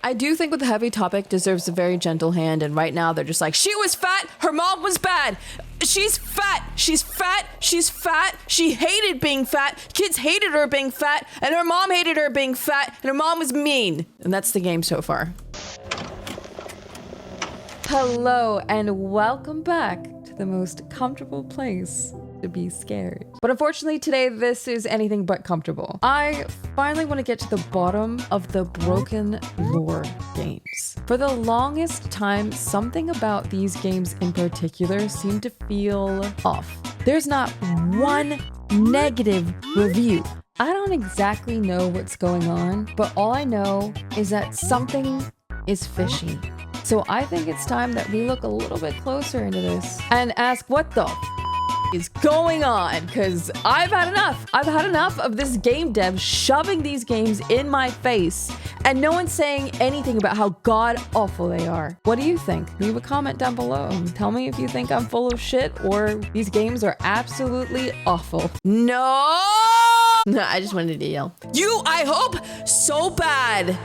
I do think with the heavy topic deserves a very gentle hand, and right now they're just like, she was fat, her mom was bad. She's fat, she's fat, she's fat, she hated being fat, kids hated her being fat, and her mom hated her being fat, and her mom was mean. And that's the game so far. Hello, and welcome back to the most comfortable place to be scared. But unfortunately today, this is anything but comfortable. I finally want to get to the bottom of the BrokenLore games. For the longest time, something about these games in particular seemed to feel off. There's not one negative review. I don't exactly know what's going on, but all I know is that something is fishy. So I think it's time that we look a little bit closer into this and ask what the is going on, because I've had enough. I've had enough of this game dev shoving these games in my face and no one's saying anything about how god awful they are. What do you think? Leave a comment down below and tell me if you think I'm full of shit or these games are absolutely awful. No, I just wanted to yell. I hope so bad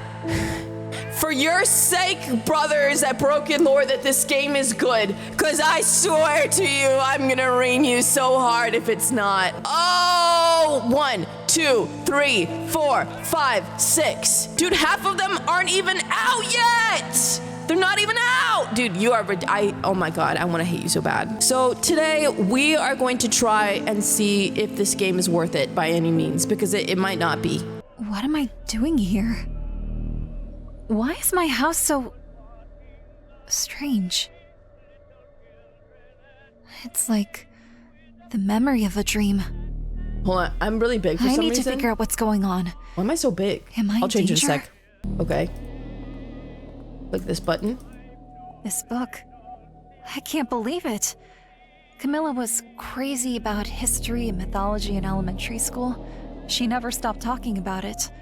for your sake, brothers at BrokenLore, that this game is good. Cause I swear to you, I'm gonna ream you so hard if it's not. Oh, 1, 2, 3, 4, 5, 6. Dude, half of them aren't even out yet. They're not even out. Dude, you are, oh my God, I wanna hate you so bad. So today we are going to try and see if this game is worth it by any means, because it might not be. What am I doing here? Why is my house so strange? It's like the memory of a dream. Hold on, I'm really big for some reason. I need to figure out what's going on. Why am I so big? Am I I'll change in danger? in a sec. Okay. Click this button. This book. I can't believe it. Camilla was crazy about history and mythology in elementary school. She never stopped talking about it.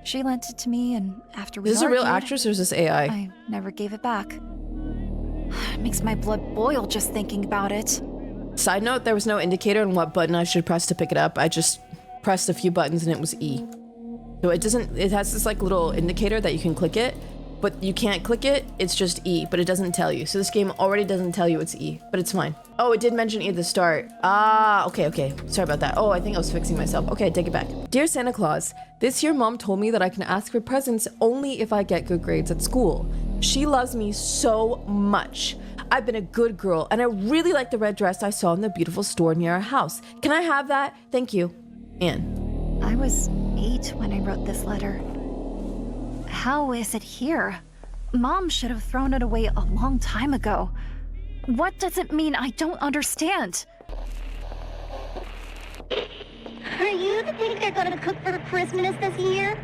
She lent it to me, and after we Is this a real argued, actress or is this AI? I never gave it back. It makes my blood boil just thinking about it. Side note, there was no indicator on what button I should press to pick it up. I just pressed a few buttons and it was E. So it has this like little indicator that you can click it, but you can't click it, it's just E, but it doesn't tell you. So this game already doesn't tell you it's E, but it's fine. Oh, it did mention E at the start. Ah, okay. Sorry about that. Oh, I think I was fixing myself. Okay, take it back. Dear Santa Claus, this year mom told me that I can ask for presents only if I get good grades at school. She loves me so much. I've been a good girl, and I really like the red dress I saw in the beautiful store near our house. Can I have that? Thank you. Anne. I was 8 when I wrote this letter. How is it here? Mom should have thrown it away a long time ago. What does it mean? I don't understand. Are you the pig they're gonna cook for Christmas this year?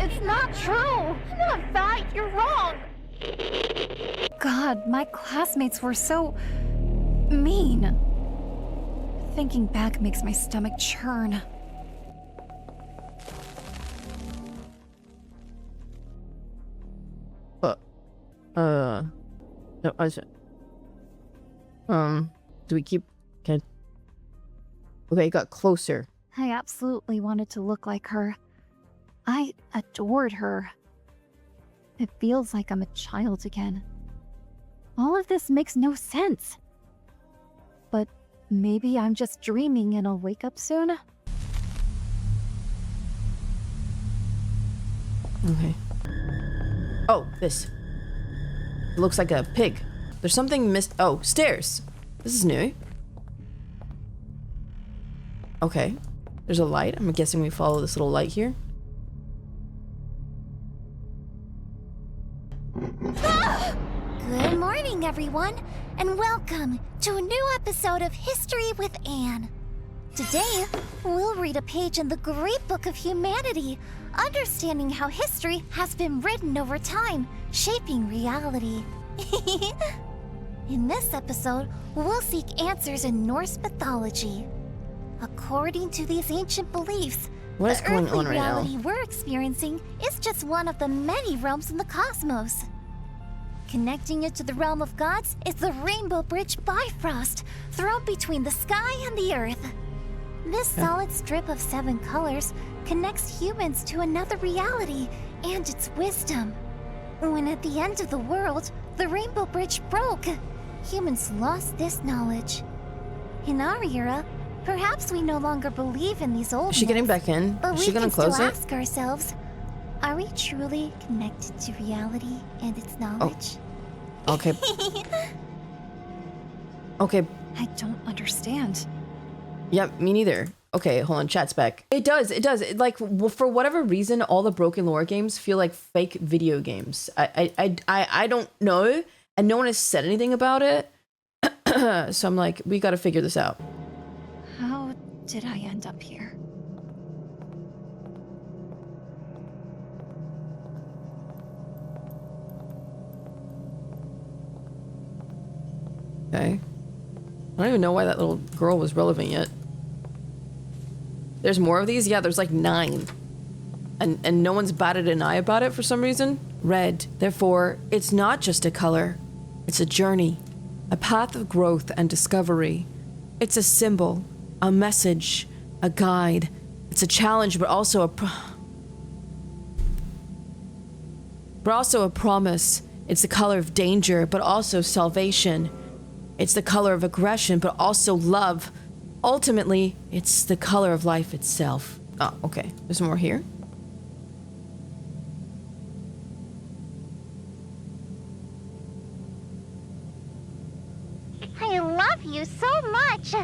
It's not true. I'm not fat, you're wrong. God, my classmates were so mean. Thinking back makes my stomach churn. No, do we keep, okay, it got closer. I absolutely wanted to look like her. I adored her. It feels like I'm a child again. All of this makes no sense. But maybe I'm just dreaming and I'll wake up soon. Okay. Oh, this. It looks like a pig. There's something missed. Oh, stairs. This is new. Okay. There's a light. I'm guessing we follow this little light here. Good morning, everyone, and welcome to a new episode of History with Anne. Today, we'll read a page in the great book of humanity, understanding how history has been written over time, shaping reality. In this episode, we'll seek answers in Norse mythology. According to these ancient beliefs, What is the going earthly on right now? reality we're experiencing is just one of the many realms in the cosmos. Connecting it to the realm of gods is the Rainbow Bridge Bifrost, thrown between the sky and the earth. This solid strip of 7 colors connects humans to another reality and its wisdom. When at the end of the world, the Rainbow Bridge broke, humans lost this knowledge. In our era, perhaps we no longer believe in these old Is she getting back in? but Is she gonna close still it? ask ourselves, are we truly connected to reality and its knowledge? Okay. Okay. I don't understand. Yep, me neither. Okay, hold on, chat's back. It does. Like, for whatever reason, all the BrokenLore games feel like fake video games. I don't know, and no one has said anything about it. So I'm like, we gotta figure this out. How did I end up here? Okay. I don't even know why that little girl was relevant yet. There's more of these? Yeah, there's like 9. And no one's batted an eye about it for some reason. Red, therefore, it's not just a color. It's a journey. A path of growth and discovery. It's a symbol, a message, a guide. It's a challenge, but also a promise. It's the color of danger, but also salvation. It's the color of aggression, but also love. Ultimately, it's the color of life itself. Oh, okay. There's more here. I love you so much!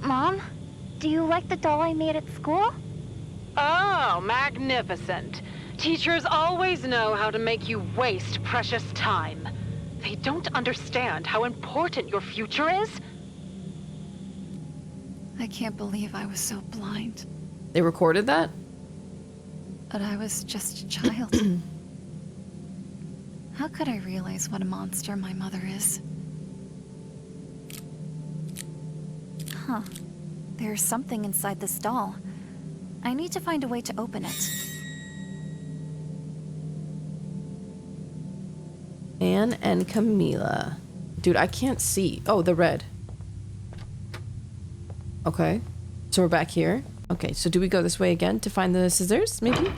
Mom, do you like the doll I made at school? Oh, magnificent. Teachers always know how to make you waste precious time. They don't understand how important your future is. I can't believe I was so blind. They recorded that? But I was just a child. How could I realize what a monster my mother is? Huh. There's something inside this doll. I need to find a way to open it. Anne and Camila. Dude, I can't see. Oh, the red. Okay. So we're back here. Okay, so do we go this way again to find the scissors, maybe?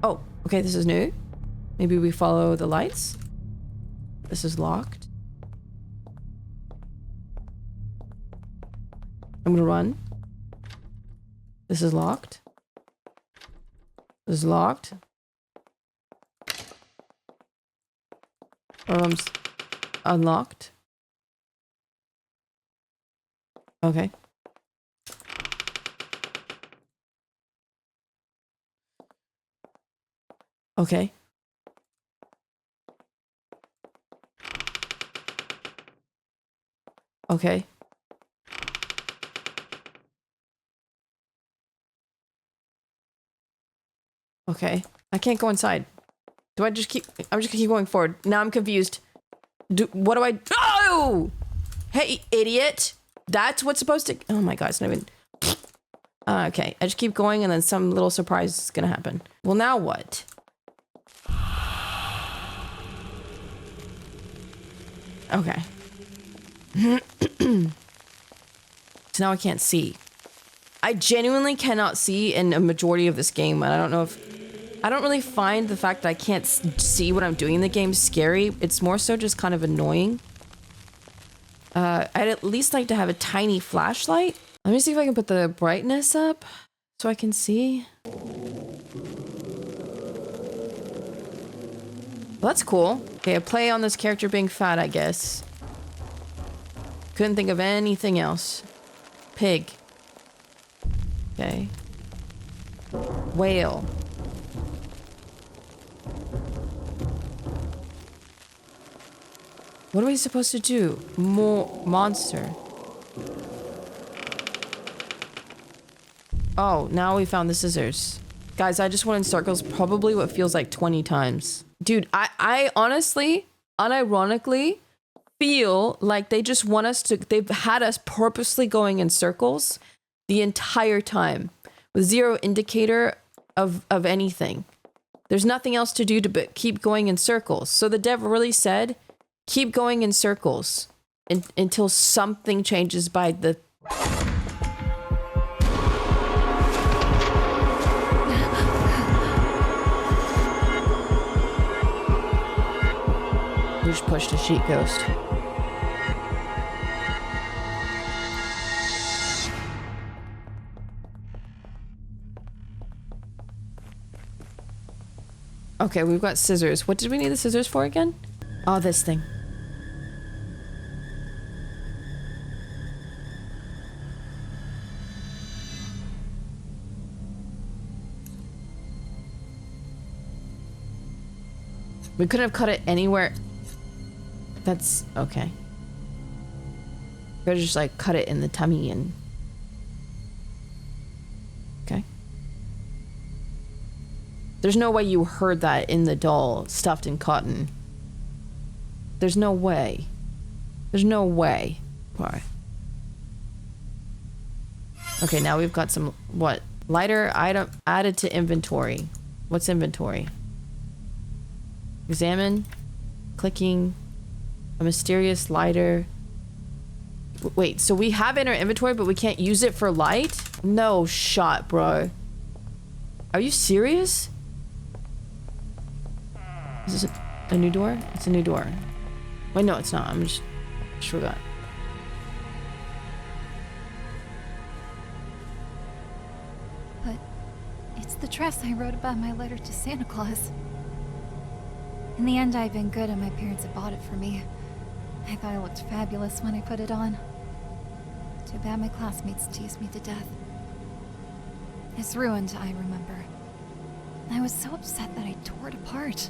Oh, okay, this is new. Maybe we follow the lights. This is locked. I'm gonna run. This is locked. This is locked. Unlocked. Okay. Okay. Okay. Okay. I can't go inside. Do I just keep... I'm just gonna keep going forward. Now I'm confused. What do I... Oh! Hey, idiot! That's what's supposed to... Oh my god, it's not even... Okay, I just keep going and then some little surprise is gonna happen. Well, now what? Okay. So now I can't see. I genuinely cannot see in a majority of this game, and I don't know if... I don't really find the fact that I can't see what I'm doing in the game scary. It's more so just kind of annoying. I'd at least like to have a tiny flashlight. Let me see if I can put the brightness up so I can see. Well, that's cool. Okay, a play on this character being fat, I guess. Couldn't think of anything else. Pig. Okay. Whale. What are we supposed to do? More monster. Oh, now we found the scissors. Guys, I just went in circles probably what feels like 20 times. Dude, I honestly, unironically, feel like they just want us to... They've had us purposely going in circles the entire time with zero indicator of anything. There's nothing else to do but keep going in circles. So the dev really said... keep going in circles until something changes by the... We just pushed a sheet ghost. Okay, we've got scissors. What did we need the scissors for again? Oh, this thing. We couldn't have cut it anywhere. That's okay. We could have just like cut it in the tummy and... Okay. There's no way you heard that in the doll stuffed in cotton. There's no way. There's no way. Why? Okay, now we've got some, what? Lighter item added to inventory. What's inventory? Examine. Clicking. A mysterious lighter. Wait, so we have it in our inventory, but we can't use it for light? No shot, bro. Are you serious? Is this a new door? It's a new door. Wait, no, it's not. I'm just forgot. But it's the dress I wrote about in my letter to Santa Claus. In the end, I've been good and my parents had bought it for me. I thought I looked fabulous when I put it on. Too bad my classmates teased me to death. It's ruined, I remember. I was so upset that I tore it apart.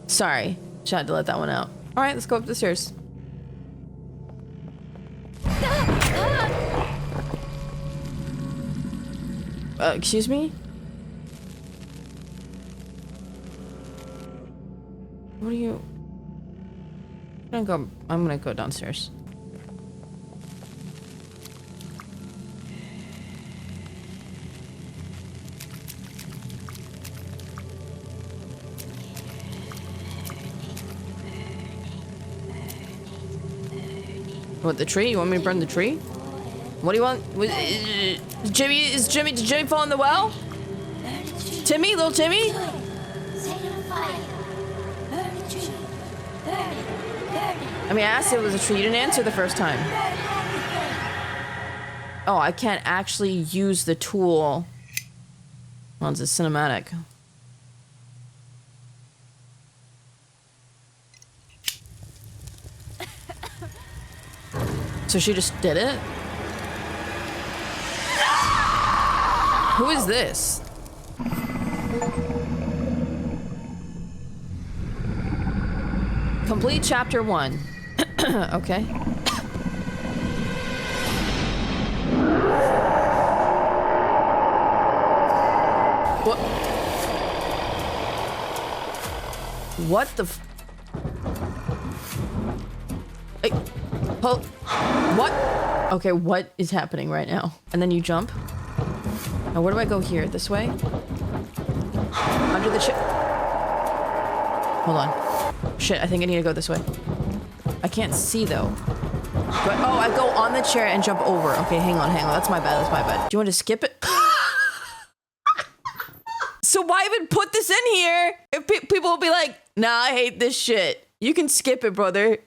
Sorry. Just had to let that one out. All right, let's go up the stairs. Excuse me? What are you... I'm gonna go downstairs. What, the tree? You want me to burn the tree? What do you want? Did Jimmy fall in the well? Timmy? Little Timmy? I mean, I asked if it was a tree. You didn't answer the first time. Oh, I can't actually use the tool. Well, it's a cinematic. So she just did it? Who is this? Complete chapter 1. Okay. What? What the f- Hey, hold. What? Okay, what is happening right now? And then you jump. Now where do I go here? This way? Under the chair. Hold on. Shit, I think I need to go this way. I can't see though. Oh, I go on the chair and jump over. Okay, hang on. That's my bad. Do you want to skip it? So why even put this in here? If people will be like, nah, I hate this shit. You can skip it, brother.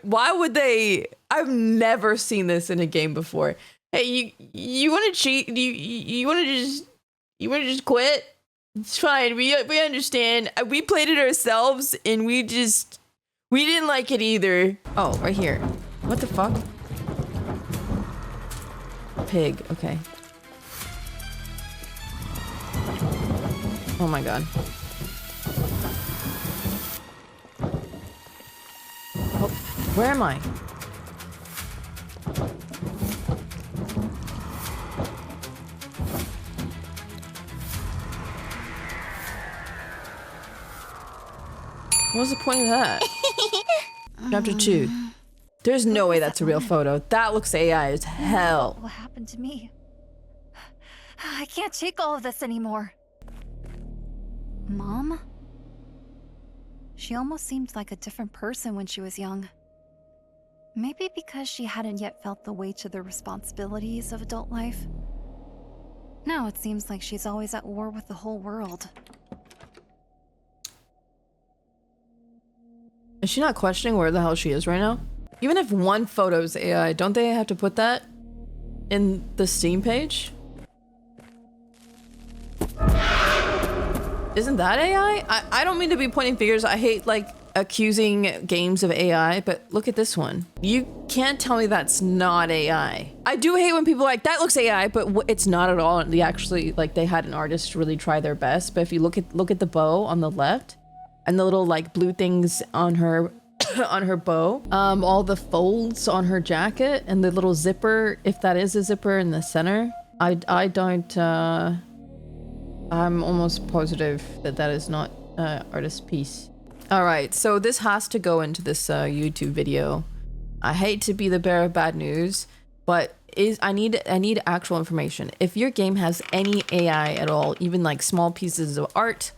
Why would they? I've never seen this in a game before. Hey, you want to cheat? You want to just quit? It's fine. We understand. We played it ourselves and we didn't like it either. Oh, right here. What the fuck? Pig. Okay. Oh my god. Oh, where am I? What was the point of that? Chapter 2. There's no way that's a real photo. That looks AI as hell. What happened to me? I can't take all of this anymore. Mom? She almost seemed like a different person when she was young. Maybe because she hadn't yet felt the weight of the responsibilities of adult life. Now it seems like she's always at war with the whole world. Is she not questioning where the hell she is right now? Even if one photo's AI, don't they have to put that in the Steam page? Isn't that AI? I don't mean to be pointing fingers. I hate like accusing games of AI, but look at this one. You can't tell me that's not AI. I do hate when people are like, that looks AI, but it's not at all. They actually, like, they had an artist really try their best. But if you look at the bow on the left and the little like blue things on her on her bow, all the folds on her jacket and the little zipper, if that is a zipper in the center, I don't I'm almost positive that that is not artist piece. All right, so this has to go into this YouTube video. I hate to be the bearer of bad news, but I need actual information. If your game has any AI at all, even like small pieces of art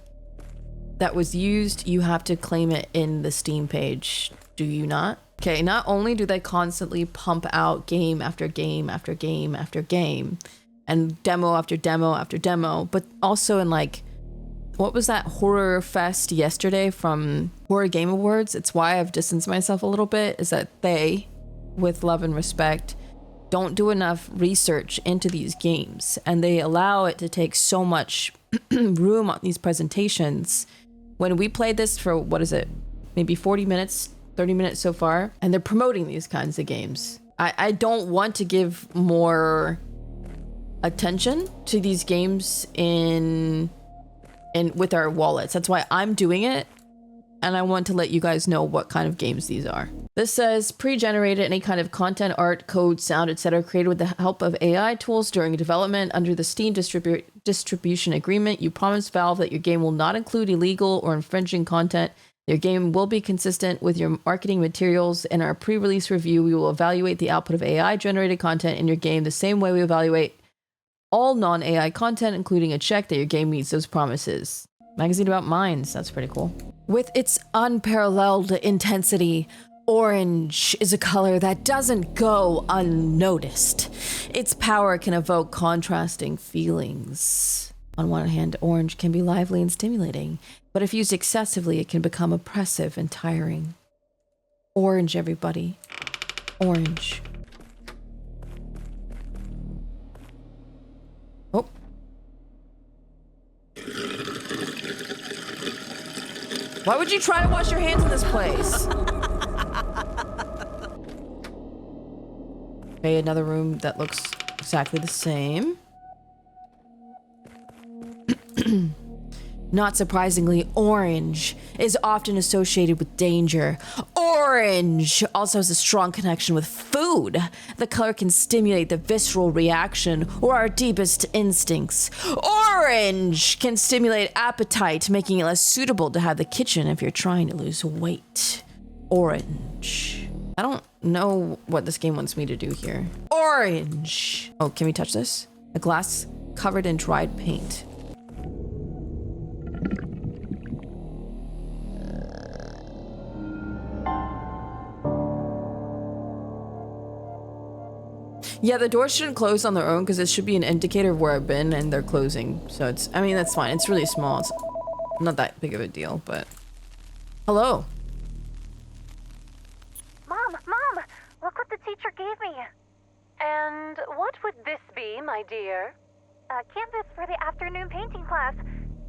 that was used, you have to claim it in the Steam page. Do you not? Okay, not only do they constantly pump out game after game after game after game and demo after demo after demo, but also in like, what was that horror fest yesterday from Horror Game Awards? It's why I've distanced myself a little bit, is that they, with love and respect, don't do enough research into these games, and they allow it to take so much room on these presentations. When we played this for, what is it, maybe 40 minutes, 30 minutes so far, and they're promoting these kinds of games. I don't want to give more attention to these games in with our wallets. That's why I'm doing it, and I want to let you guys know what kind of games these are. This says pre-generated any kind of content, art, code, sound, etc. created with the help of AI tools during development under the Steam distribution agreement. You promise Valve that your game will not include illegal or infringing content. Your game will be consistent with your marketing materials. In our pre-release review, we will evaluate the output of AI generated content in your game the same way we evaluate all non-AI content, including a check that your game meets those promises. Magazine about mines, that's pretty cool. With its unparalleled intensity, orange is a color that doesn't go unnoticed. Its power can evoke contrasting feelings. On one hand, orange can be lively and stimulating, but if used excessively, it can become oppressive and tiring. Orange, everybody. Orange. Oh. Why would you try to wash your hands in this place? Okay, another room that looks exactly the same. Not surprisingly, orange is often associated with danger. Orange also has a strong connection with food. The color can stimulate the visceral reaction or our deepest instincts. Orange can stimulate appetite, making it less suitable to have the kitchen if you're trying to lose weight. Orange. I don't know what this game wants me to do here. Orange. Oh, can we touch this? A glass covered in dried paint. Yeah, the doors shouldn't close on their own because it should be an indicator of where I've been, and they're closing. So it's, I mean, that's fine. It's really small. It's not that big of a deal, but... Hello. Mom, look what the teacher gave me. And what would this be, my dear? A canvas for the afternoon painting class.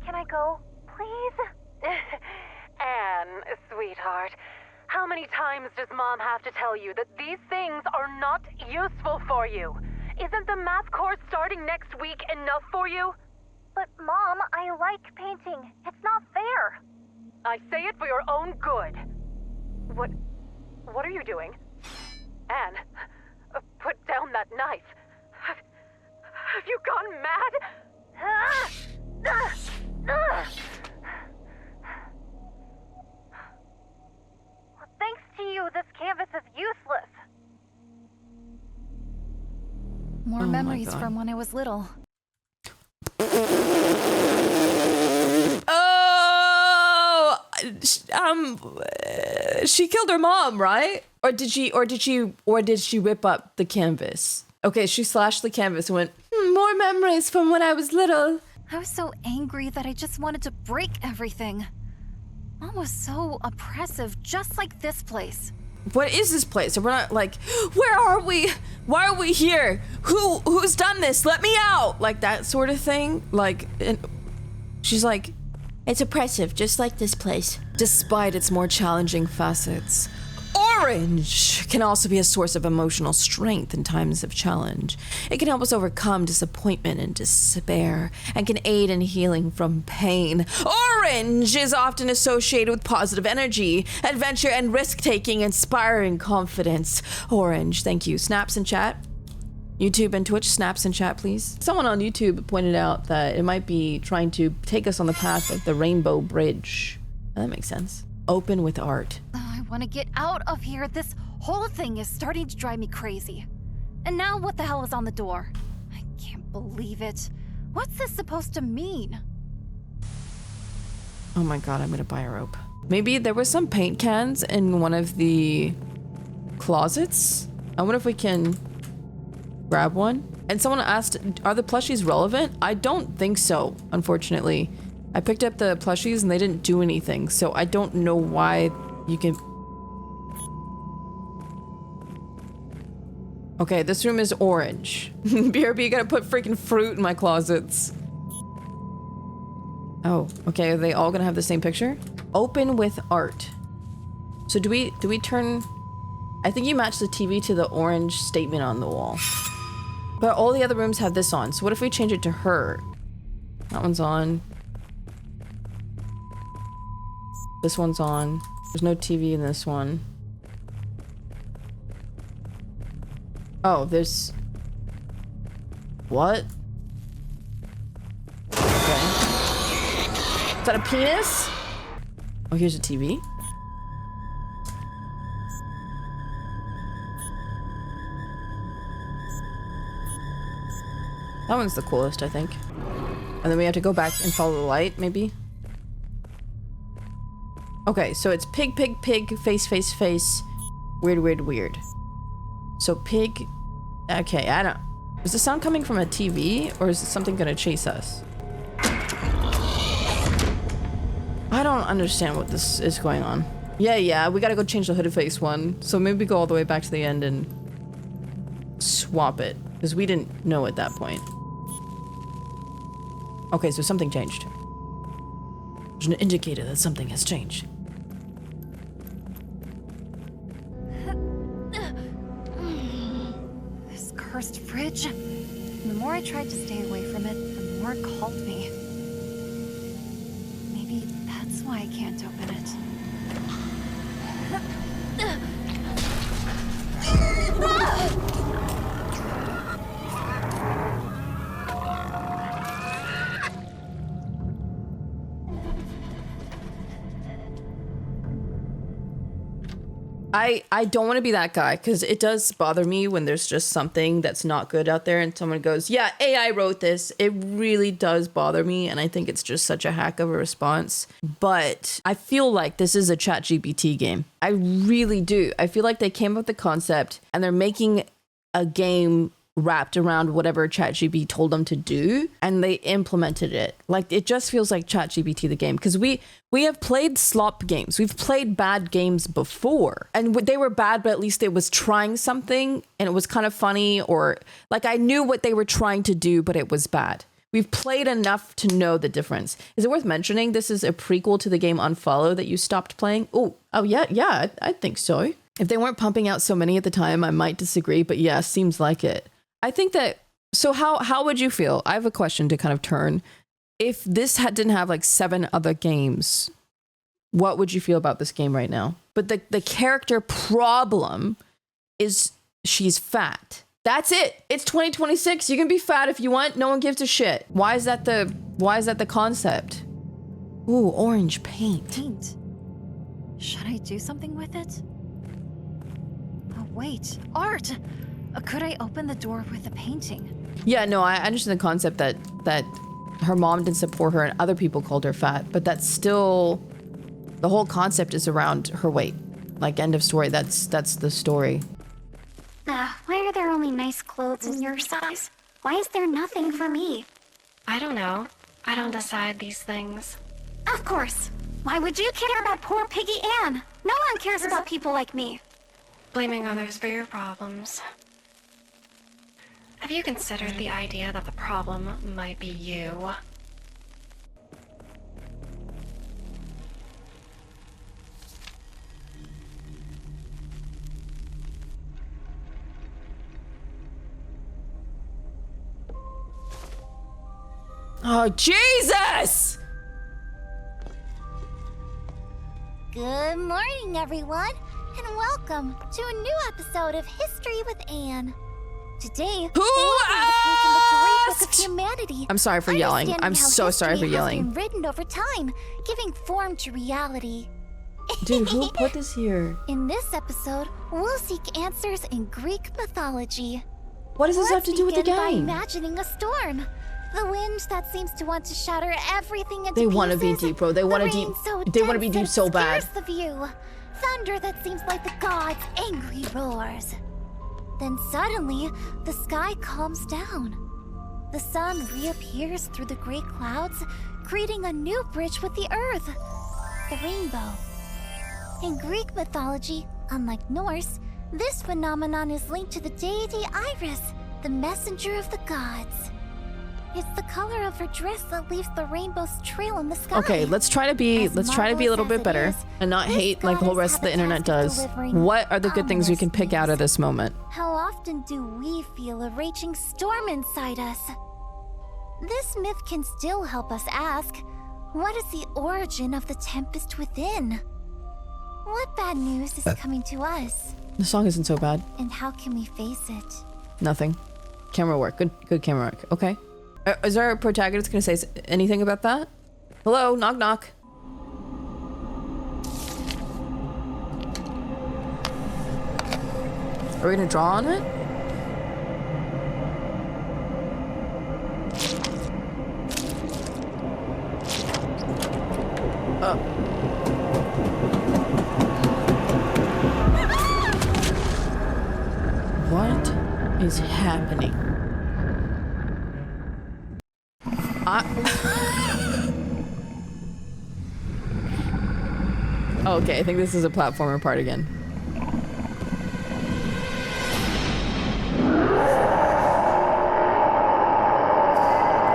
Can I go, please? Anne, sweetheart, how many times does Mom have to tell you that these things are not useful for you? Isn't the math course starting next week enough for you? But Mom, I like painting. It's not fair. I say it for your own good. What are you doing? Anne, put down that knife. Have you gone mad? Thanks to you, this canvas is useless. More Oh my memories God. from when I was little. she killed her mom, right? Or did she rip up the canvas? Okay, she slashed the canvas and went, more memories from when I was little. I was so angry that I just wanted to break everything. Mom was so oppressive, just like this place. What is this place? We're not like, where are we? Why are we here? Who's done this? Let me out! Like that sort of thing. Like, she's like, it's oppressive, just like this place. Despite its more challenging facets, orange can also be a source of emotional strength in times of challenge. It can help us overcome disappointment and despair, and can aid in healing from pain. Orange is often associated with positive energy, adventure, and risk-taking, inspiring confidence. Orange, thank you. Snaps in chat. YouTube and Twitch, snaps in chat, please. Someone on YouTube pointed out that it might be trying to take us on the path of the Rainbow Bridge. That makes sense. Open with art. I want to get out of here. This whole thing is starting to drive me crazy. And now what the hell is on the door? I can't believe it. What's this supposed to mean? Oh my god, I'm gonna buy a rope. Maybe there was some paint cans in one of the closets? I wonder if we can grab one. And someone asked, are the plushies relevant? I don't think so, unfortunately. I picked up the plushies and they didn't do anything, so I don't know why you can... Okay, this room is orange. BRB, you gotta put freaking fruit in my closets. Oh, okay, are they all gonna have the same picture? Open with art. So do we turn... I think you match the TV to the orange statement on the wall. But all the other rooms have this on, so what if we change it to her? That one's on. This one's on. There's no TV in this one. Oh, there's... What? Okay. Is that a penis? Oh, here's a TV. That one's the coolest, I think. And then we have to go back and follow the light, maybe? Okay, so it's pig, pig, pig, face, face, face, weird, weird, weird. So pig... Okay, I don't... Is the sound coming from a TV, or is something gonna chase us? I don't understand what this is going on. Yeah, we gotta go change the hooded face one. So maybe go all the way back to the end and swap it, because we didn't know at that point. Okay, so something changed. There's an indicator that something has changed. This cursed fridge. The more I tried to stay away from it, the more it called me. Maybe that's why I can't open it. I don't want to be that guy, because it does bother me when there's just something that's not good out there and someone goes, yeah, AI wrote this. It really does bother me, and I think it's just such a hack of a response. But I feel like this is a ChatGPT game. I really do. I feel like they came up with the concept and they're making a game wrapped around whatever ChatGPT told them to do, and they implemented it. Like, it just feels like ChatGPT the game, because we have played SLOP games. We've played bad games before, and they were bad, but at least it was trying something and it was kind of funny, or like I knew what they were trying to do, but it was bad. We've played enough to know the difference. Is it worth mentioning this is a prequel to the game Unfollow that you stopped playing? Oh yeah, I think so. If they weren't pumping out so many at the time, I might disagree, but yeah, seems like it. I think that, so how would you feel? I have a question to kind of turn. If this didn't have like 7 other games, what would you feel about this game right now? But the character problem is she's fat. That's it. It's 2026. You can be fat if you want. No one gives a shit. Why is that the concept? Ooh, orange paint. Paint? Should I do something with it? Oh, wait. Art! Could I open the door with a painting? Yeah, no, I understand the concept that her mom didn't support her and other people called her fat, but that's still The whole concept is around her weight. Like, end of story. That's the story. Why are there only nice clothes in your size? Why is there nothing for me? I don't know. I don't decide these things. Of course. Why would you care about poor Piggy Ann? No one cares about people like me. Blaming others for your problems. Have you considered the idea that the problem might be you? Oh, Jesus! Good morning, everyone, and welcome to a new episode of History with Anne. Today, Who we'll read a page in the Great Book of asked? Humanity. I'm sorry for yelling. Understanding I'm how so sorry for history has yelling. been written over time, giving form to reality. Dude, who put this here? In this episode, we'll seek answers in Greek mythology. What does this have to do with the Let's begin by game? imagining a storm. The wind that seems to want to shatter everything into They want to be pieces. deep, bro. They want to The deep. rain so They want to be dense deep it so bad. obscures the view. Thunder that seems like the gods' angry roars. Then suddenly, the sky calms down. The sun reappears through the great clouds, creating a new bridge with the earth, the rainbow. In Greek mythology, unlike Norse, this phenomenon is linked to the deity Iris, the messenger of the gods. It's the color of her dress that leaves the rainbow's trail in the sky. Okay, let's try to be As a little marvelous bit as better it is, and not this hate like the whole goddess rest of the had the internet task of does. delivering What are the good things we can pick out of ominous this moment? How often do we feel a raging storm inside us? This myth can still help us ask, what is the origin of the tempest within? What bad news is coming to us? The song isn't so bad. And how can we face it? Nothing. Camera work. Good camera work. Okay. Is our protagonist gonna say anything about that? Hello, knock knock. Are we gonna draw on it? What is happening? Okay, I think this is a platformer part again.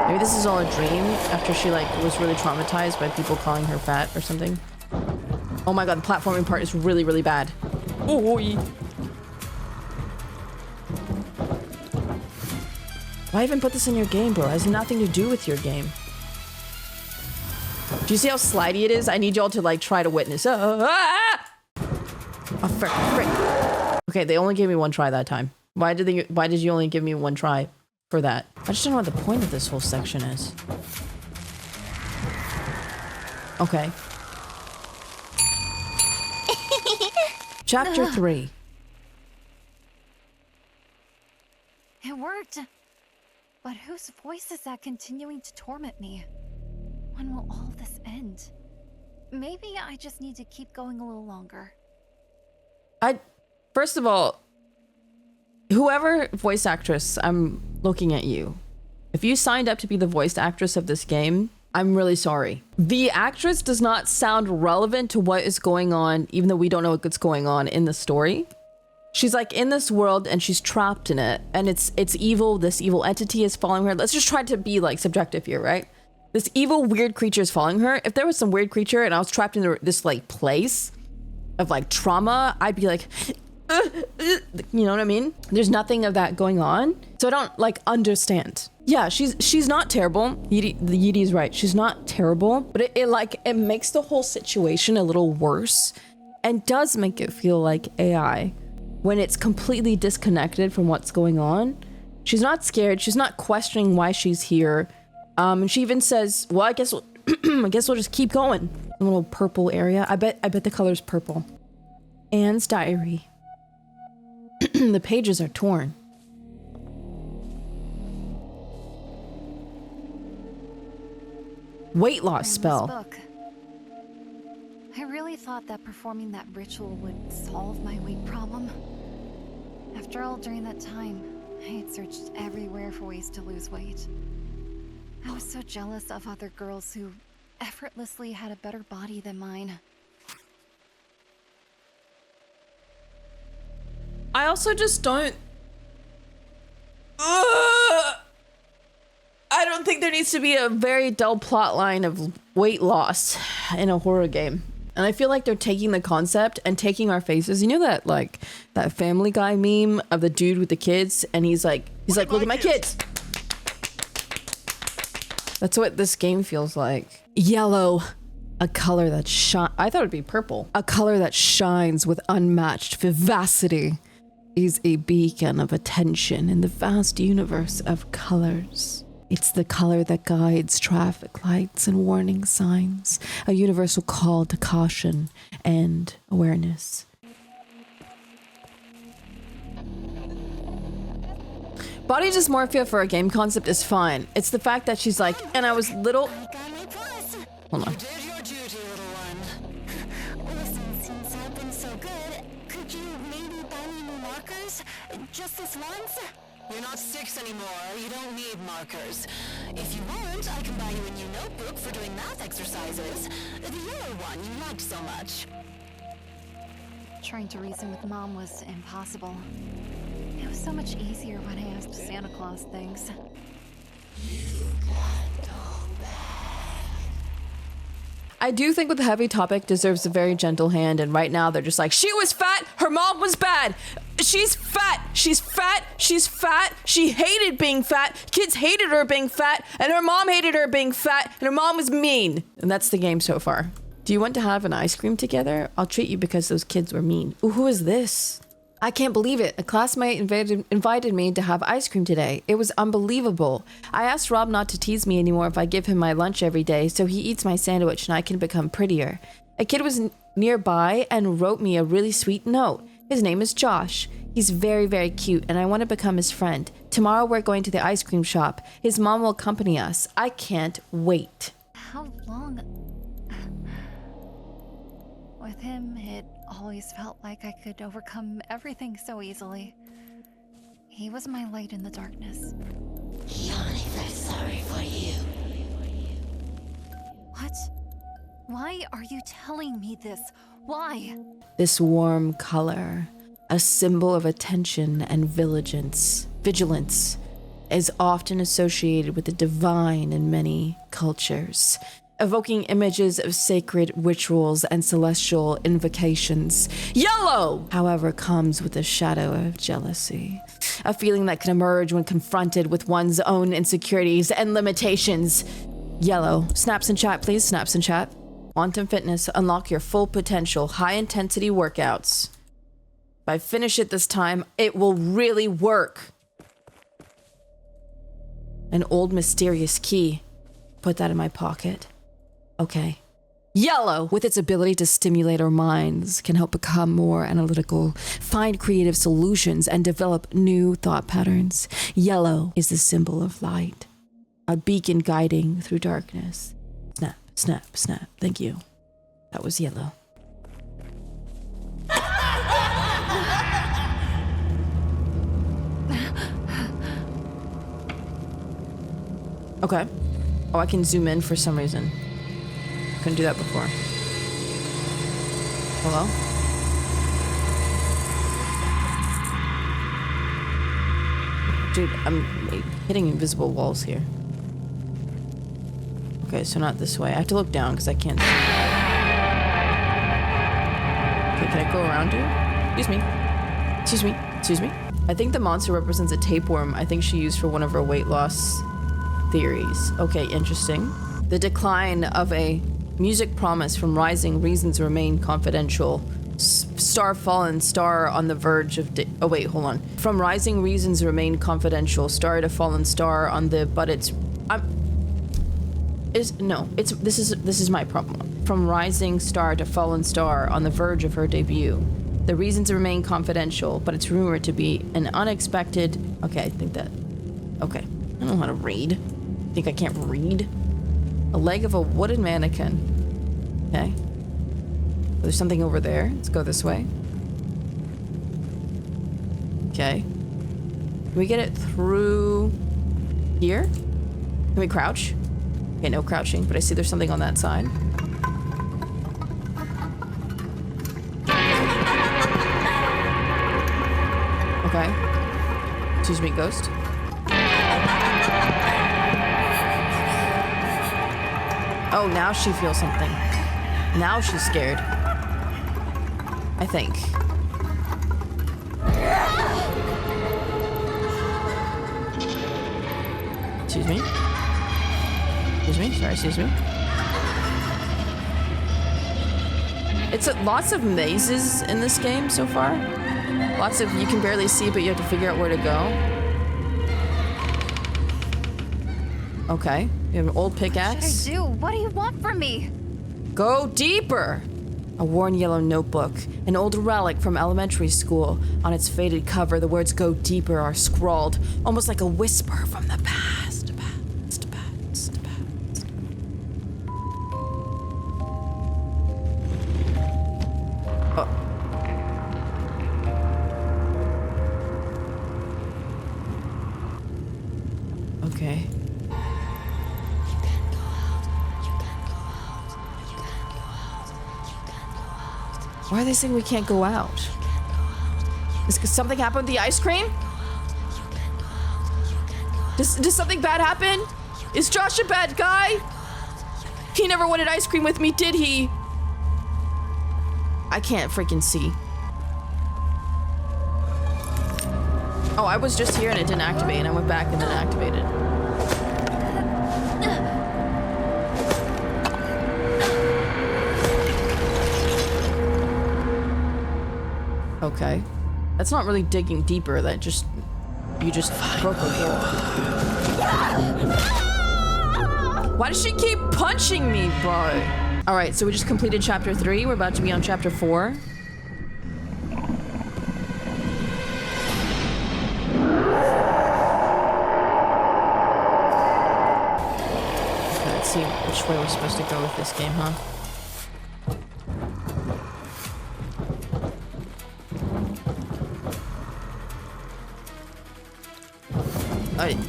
Maybe this is all a dream after she like was really traumatized by people calling her fat or something. Oh my god, the platforming part is really, really bad. Oh, why even put this in your game, bro? It has nothing to do with your game. Do you see how slidey it is? I need y'all to like try to witness. Oh, frick. Okay, they only gave me one try that time. Why did you only give me one try for that? I just don't know what the point of this whole section is. Okay. Chapter 3. It worked. But whose voice is that continuing to torment me? When will all this end? Maybe I just need to keep going a little longer. First of all, whoever voice actress, I'm looking at you. If you signed up to be the voice actress of this game, I'm really sorry. The actress does not sound relevant to what is going on, even though we don't know what's going on in the story. She's like in this world and she's trapped in it, and it's evil. This evil entity is following her. Let's just try to be like subjective here, right? This evil weird creature is following her. If there was some weird creature and I was trapped in this like place of like trauma, I'd be like, you know what I mean? There's nothing of that going on, so I don't like understand. Yeah, she's not terrible. Yidi's right. She's not terrible, but it makes the whole situation a little worse, and does make it feel like AI when it's completely disconnected from what's going on. She's not scared. She's not questioning why she's here. And she even says, "Well, I guess we'll just keep going." A little purple area. I bet the color's purple. Anne's diary. The pages are torn. Weight loss spell. Book. I I really thought that performing that ritual would solve my weight problem. After all, during that time, I had searched everywhere for ways to lose weight. I was so jealous of other girls who effortlessly had a better body than mine. I also just don't... I don't think there needs to be a very dull plot line of weight loss in a horror game. And I feel like they're taking the concept and taking our faces. You know that, like, that Family Guy meme of the dude with the kids? And he's like, look at my kids. That's what this game feels like. Yellow, a color that shines. I thought it'd be purple. A color that shines with unmatched vivacity, is a beacon of attention in the vast universe of colors. It's the color that guides traffic lights and warning signs, a universal call to caution and awareness. Body dysmorphia for a game concept is fine. It's the fact that she's like, and I was little... Hold on. Just this once? You're not 6 anymore. You don't need markers. If you want, I can buy you a new notebook for doing math exercises. The yellow one you liked so much. Trying to reason with Mom was impossible. It was so much easier when I asked Santa Claus things. I do think with the heavy topic deserves a very gentle hand, and right now they're just like, she was fat, her mom was bad. She's fat, she's fat, she's fat, she hated being fat, kids hated her being fat, and her mom hated her being fat, and her mom was mean. And that's the game so far. Do you want to have an ice cream together? I'll treat you because those kids were mean. Ooh, who is this? I can't believe it. A classmate invited me to have ice cream today. It was unbelievable. I asked Rob not to tease me anymore if I give him my lunch every day, so he eats my sandwich and I can become prettier. A kid was nearby and wrote me a really sweet note. His name is Josh. He's very, very cute and I want to become his friend. Tomorrow we're going to the ice cream shop. His mom will accompany us. I can't wait. How long? With him, it always felt like I could overcome everything so easily. He was my light in the darkness. Johnny, I'm sorry for you. What? Why are you telling me this? Why? This warm color, a symbol of attention and vigilance, is often associated with the divine in many cultures, evoking images of sacred rituals and celestial invocations. Yellow, however, comes with a shadow of jealousy, a feeling that can emerge when confronted with one's own insecurities and limitations. Yellow, snaps in chat, please, snaps in chat. Quantum Fitness, unlock your full potential, high-intensity workouts. If I finish it this time, it will really work. An old mysterious key. Put that in my pocket. Okay. Yellow, with its ability to stimulate our minds, can help become more analytical, find creative solutions, and develop new thought patterns. Yellow is the symbol of light, a beacon guiding through darkness. Snap, snap, snap. Thank you. That was yellow. Okay. Oh, I can zoom in for some reason. Couldn't do that before. Hello? Dude, I'm hitting invisible walls here. Okay, so not this way. I have to look down because I can't see. Okay, can I go around you? Excuse me. Excuse me. Excuse me. I think the monster represents a tapeworm I think she used for one of her weight loss theories. Okay, interesting. The decline of a music promise from rising reasons remain confidential. Star fallen, star on the verge of oh wait, hold on. From rising reasons remain confidential. Star to fallen star on the but it's this is my problem. From rising star to fallen star on the verge of her debut. The reasons remain confidential, but it's rumored to be an unexpected okay, I think that okay. I don't know how to read. Think I can't read? A leg of a wooden mannequin. Okay. There's something over there. Let's go this way. Okay. Can we get it through here? Can we crouch? Okay, no crouching, but I see there's something on that side. Okay. Excuse me, ghost. Oh, now she feels something. Now she's scared. I think. Excuse me. Excuse me. Sorry, excuse me. It's lots of mazes in this game so far. Lots of you can barely see, but you have to figure out where to go. Okay. You have an old pickaxe. What should I do? What do you want from me? Go deeper! A worn yellow notebook, an old relic from elementary school. On its faded cover, the words "Go deeper" are scrawled, almost like a whisper from the past. Past. Oh. Okay. Why are they saying we can't go out? Is something happen with the ice cream? Does something bad happen? Is Josh a bad guy? He never wanted ice cream with me, did he? I can't freaking see. Oh, I was just here and it didn't activate, and I went back and then activated. Okay. That's not really digging deeper, you just broke a wall. Why does she keep punching me, bro? Alright, so we just completed chapter 3. We're about to be on chapter 4. Okay, let's see which way we're supposed to go with this game, huh?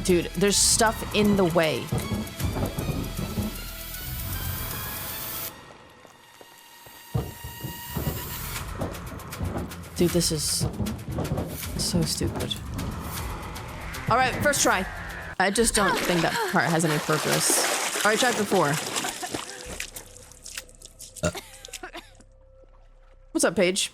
Dude, there's stuff in the way. Dude, this is so stupid. All right, first try. I just don't think that part has any purpose. All right, chapter 4. What's up, Paige?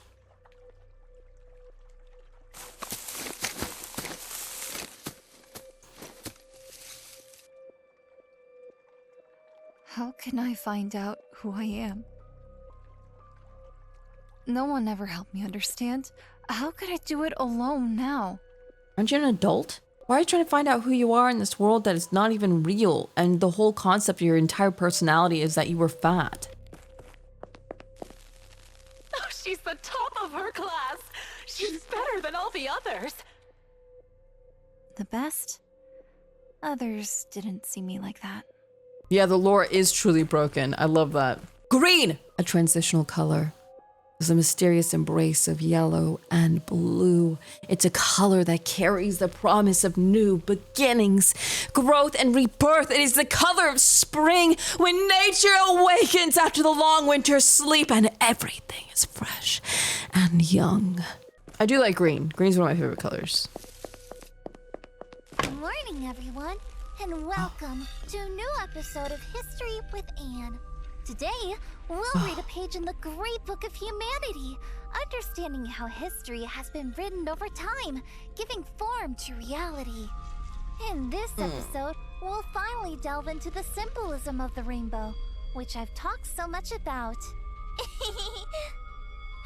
How can I find out who I am? No one ever helped me understand. How could I do it alone now? Aren't you an adult? Why are you trying to find out who you are in this world that is not even real, and the whole concept of your entire personality is that you were fat? Oh, she's the top of her class. She's better than all the others. The best? Others didn't see me like that. Yeah, the lore is truly broken. I love that. Green! A transitional color. It's a mysterious embrace of yellow and blue. It's a color that carries the promise of new beginnings, growth, and rebirth. It is the color of spring when nature awakens after the long winter sleep and everything is fresh and young. I do like green. Green's one of my favorite colors. Good morning, everyone, and welcome to a new episode of History with Anne. Today, we'll read a page in the great book of humanity, understanding how history has been written over time, giving form to reality. In this episode, we'll finally delve into the symbolism of the rainbow, which I've talked so much about.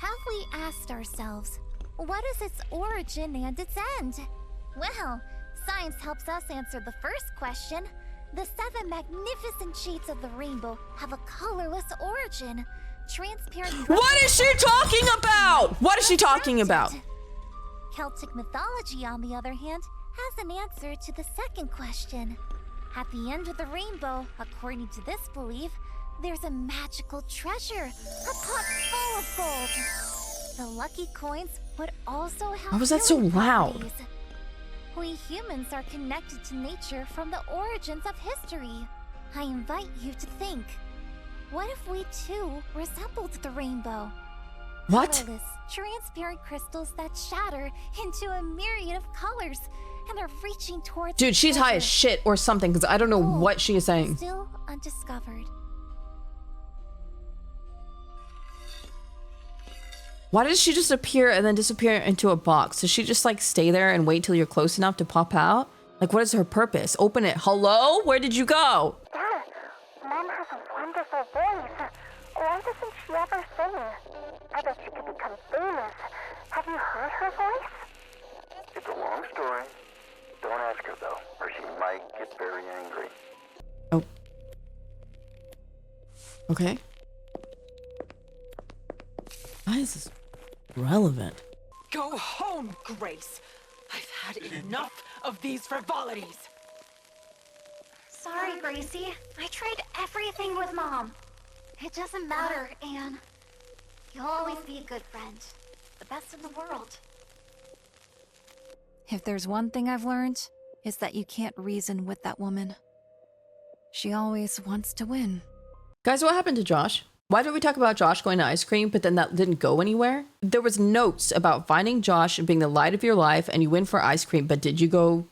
Have we asked ourselves, what is its origin and its end? Well, science helps us answer the first question. The 7 magnificent shades of the rainbow have a colorless origin. Transparent. What is she talking about? What is she talking about? Celtic mythology, on the other hand, has an answer to the second question. At the end of the rainbow, according to this belief, there's a magical treasure, a pot full of gold. The lucky coins would also have Why was that so healing loud? properties. We humans are connected to nature from the origins of history. I invite you to think. What if we too resembled the rainbow? What? Colorless, transparent crystals that shatter into a myriad of colors and are reaching towards Dude, she's high as treasure. shit or something because I don't know Gold, what she is saying. Still undiscovered. Why does she just appear and then disappear into a box? Does she just like stay there and wait till you're close enough to pop out? Like, what is her purpose? Open it. Hello? Where did you go? Dad, Mom has a wonderful voice. Why doesn't she ever sing? I bet she could become famous. Have you heard her voice? It's a long story. Don't ask her though, or she might get very angry. Oh. Okay. Why is this relevant? Go home, Grace. I've had enough of these frivolities. Sorry, Gracie. I tried everything with Mom. It doesn't matter, Anne. You'll always be a good friend. The best in the world. If there's one thing I've learned, it's that you can't reason with that woman. She always wants to win. Guys, what happened to Josh? Why did we talk about Josh going to ice cream, but then that didn't go anywhere? There was notes about finding Josh and being the light of your life and you win for ice cream, but did you go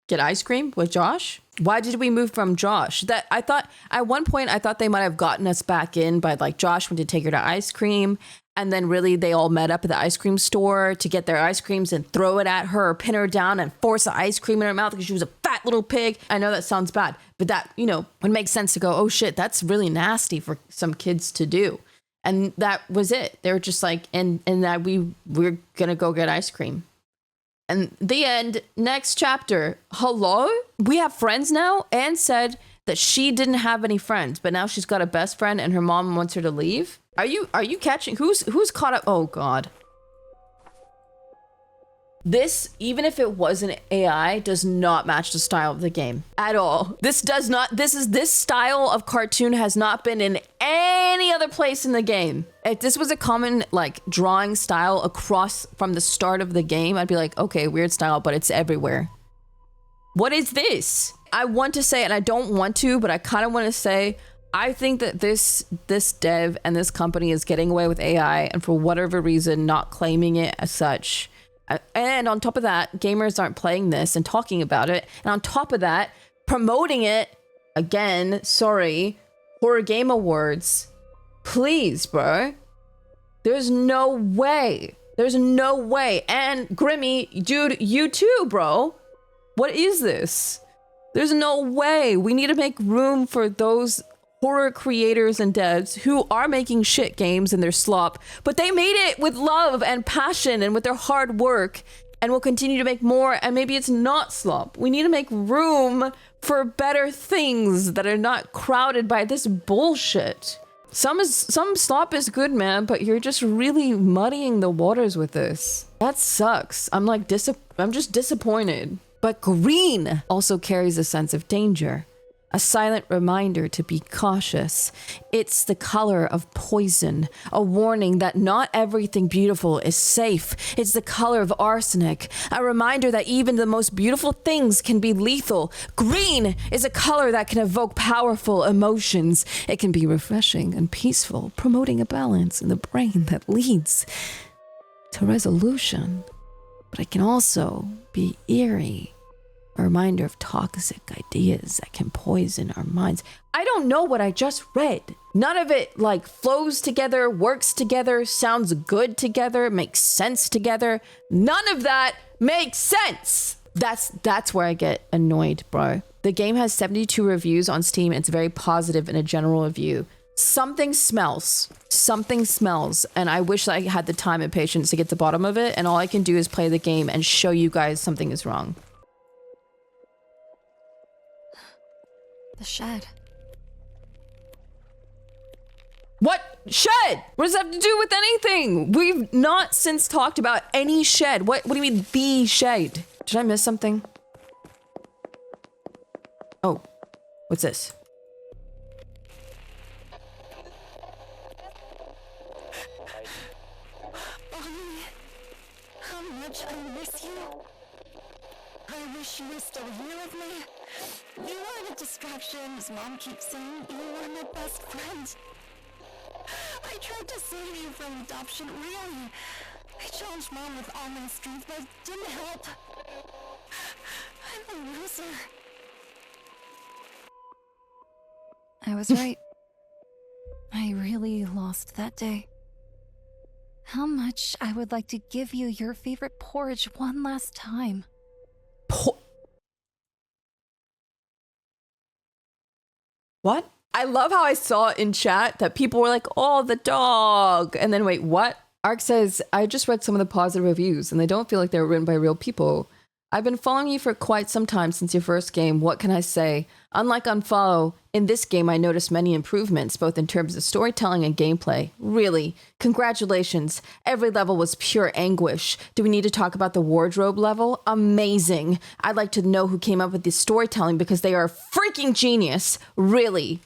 get ice cream with Josh? Why did we move from Josh? That I thought at one point I thought they might have gotten us back in by like Josh went to take her to ice cream and then really they all met up at the ice cream store to get their ice creams and throw it at her or pin her down and force the ice cream in her mouth because she was a fat little pig. I know that sounds bad, but that, you know, would make sense to go, oh shit, that's really nasty for some kids to do. And that was it. They were just like, and that we're gonna go get ice cream. And the end, next chapter. Hello? We have friends now? Anne said that she didn't have any friends, but now she's got a best friend and her mom wants her to leave. Are you catching? Who's caught up? Oh God. This, even if it was an AI, does not match the style of the game at all. This style of cartoon has not been in any other place in the game. If this was a common like drawing style across from the start of the game, I'd be like, okay, weird style, but it's everywhere. What is this? I want to say, and I don't want to, but I kind of want to say, I think that this dev and this company is getting away with AI and for whatever reason, not claiming it as such. And on top of that, gamers aren't playing this and talking about it. And on top of that, promoting it again, sorry, Horror Game Awards. Please, bro. There's no way. There's no way. And Grimmy, dude, you too, bro. What is this? There's no way. We need to make room for those horror creators and devs who are making shit games in their slop, but they made it with love and passion and with their hard work and will continue to make more, and maybe it's not slop. We need to make room for better things that are not crowded by this bullshit. Some slop is good, man, but you're just really muddying the waters with this. That sucks. I'm just disappointed. But green also carries a sense of danger. A silent reminder to be cautious. It's the color of poison, a warning that not everything beautiful is safe. It's the color of arsenic, a reminder that even the most beautiful things can be lethal. Green is a color that can evoke powerful emotions. It can be refreshing and peaceful, promoting a balance in the brain that leads to resolution. But it can also be eerie. A reminder of toxic ideas that can poison our minds. I don't know what I just read. None of it like flows together, works together, sounds good together, makes sense together. None of that makes sense. That's where I get annoyed, bro. The game has 72 reviews on Steam. It's very positive in a general review. Something smells, and I wish I had the time and patience to get to the bottom of it, and all I can do is play the game and show you guys something is wrong. The shed. What shed? What does that have to do with anything? We've not since talked about any shed. What do you mean the shed? Did I miss something? Oh, what's this? much I miss you. I wish you were still here with me. You are the distractions Mom keeps saying. You are my best friend. I tried to save you from adoption, really. I challenged Mom with all my strength, but it didn't help. I'm a loser. I was right. I really lost that day. How much I would like to give you your favorite porridge one last time. What? I love how I saw in chat that people were like, oh, the dog. And then wait, what? Ark says, I just read some of the positive reviews and they don't feel like they were written by real people. I've been following you for quite some time since your first game. What can I say? Unlike Unfollow, in this game I noticed many improvements, both in terms of storytelling and gameplay. Really, congratulations. Every level was pure anguish. Do we need to talk about the wardrobe level? Amazing. I'd like to know who came up with this storytelling because they are a freaking genius. Really.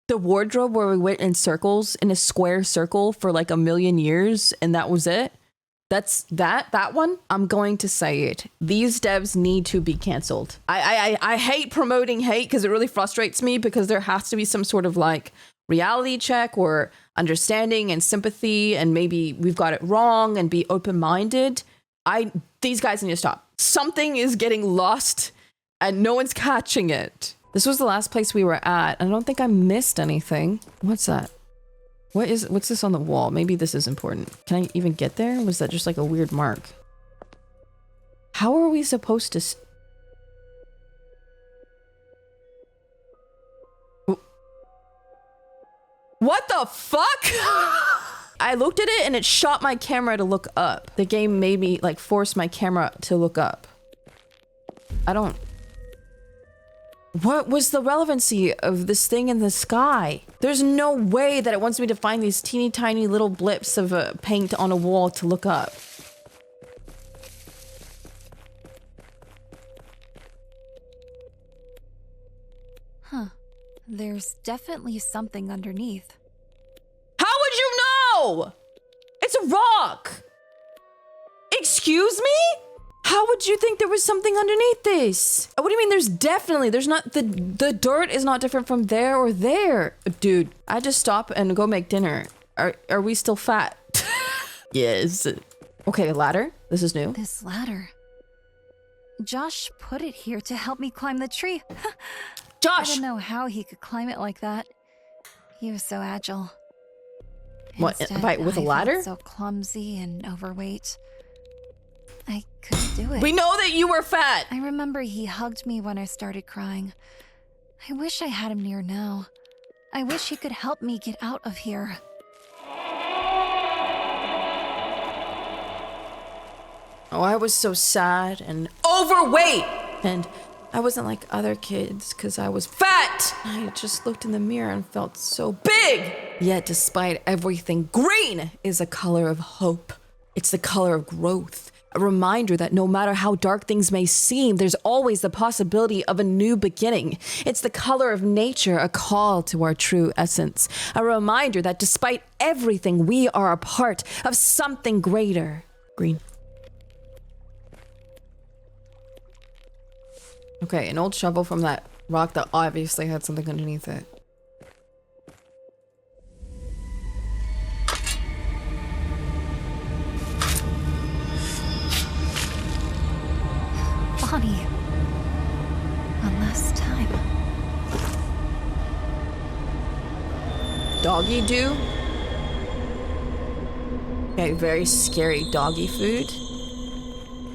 The wardrobe where we went in circles, in a square circle for like a million years, and that was it? That's that one. I'm going to say it. These devs need to be canceled. I hate promoting hate because it really frustrates me because there has to be some sort of like reality check or understanding and sympathy, and maybe we've got it wrong and be open-minded. These guys need to stop. Something is getting lost and no one's catching it. This was the last place we were at. I don't think I missed anything. What's that? What's this on the wall? Maybe this is important. Can I even get there? Was that just like a weird mark? How are we supposed to what the fuck? I looked at it and it shot my camera to look up. The game made me like force my camera to look up. What was the relevancy of this thing in the sky? There's no way that it wants me to find these teeny tiny little blips of paint on a wall to look up. Huh. There's definitely something underneath. How would you know? It's a rock. Excuse me? How would you think there was something underneath this? What do you mean there's not, the dirt is not different from there or there. Dude, I just stop and go make dinner. Are we still fat? Yes. Okay, ladder. This is new. This ladder. Josh put it here to help me climb the tree. Josh! I didn't know how he could climb it like that. He was so agile. What, Instead, with a I ladder? felt so clumsy and overweight. I couldn't do it. We know that you were fat! I remember he hugged me when I started crying. I wish I had him near now. I wish he could help me get out of here. Oh, I was so sad and overweight! And I wasn't like other kids because I was fat! I just looked in the mirror and felt so big! Yet despite everything, green is a color of hope. It's the color of growth. A reminder that no matter how dark things may seem, there's always the possibility of a new beginning. It's the color of nature, a call to our true essence. A reminder that despite everything, we are a part of something greater. Green. Okay, an old shovel from that rock that obviously had something underneath it. Bonnie. One last time. Doggy do? Okay, very scary doggy food.